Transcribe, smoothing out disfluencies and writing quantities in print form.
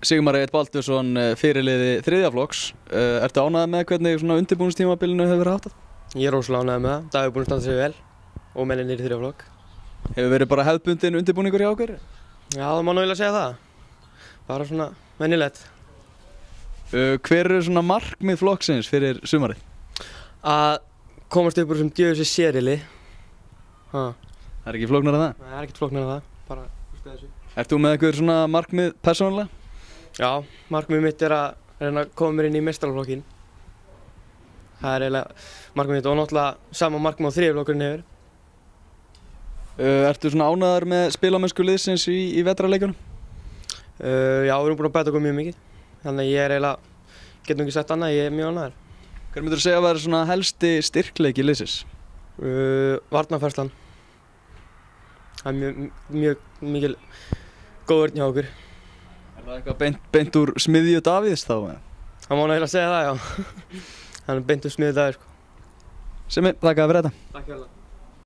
Sigmar Egill Baldursson, fyrirliði þriðja flokks. Ertu ánægður með hvernig svona undirbúningstímabilinu hefur verið háttað? Ég er rosalega ánægður með það. Davíð er búinn að standa sig vel og mennirnir í þriðja flokk. Hefur verið bara hefðbundinn undirbúningur hjá okkur? Já, það má náttúrulega segja það. Bara svona venjulegt. Hver eru svona markmið flokksins fyrir sumarið? Að komast upp úr þessum djöfisins sérriðli. Það er ekki flóknara en það? Nei, það er ekkert flóknara en það. Bara hlusta þessu. Ert þú með eitthvað svona markmið persónulega? Já, markmið mitt er að reyna að koma mér inn í meistaraflokkinn. Það er eiginlega markmið mitt og náttúrulega sama markmið á þriðja flokkurinn hefur. Ertu svona ánægður með spilamennsku liðsins í vetrarleikjunum? Já, við erum búin að bæta okkur mjög mikið. Þannig að ég er eiginlega, getum ekki sagt annað, ég er mjög ánægður. Hver myndirðu segja að vera svona helsti styrkleiki liðsins? Varnarfærslan. Það er mjög mikil góð vörn hjá okkur. Er það eitthvað beint úr smiðju Davíðs þá? Það má náttúrulega segja það, já. Hann er beint úr smiðju Davíðs, sko. Simmi, þakka fyrir þetta. Takk fyrir það.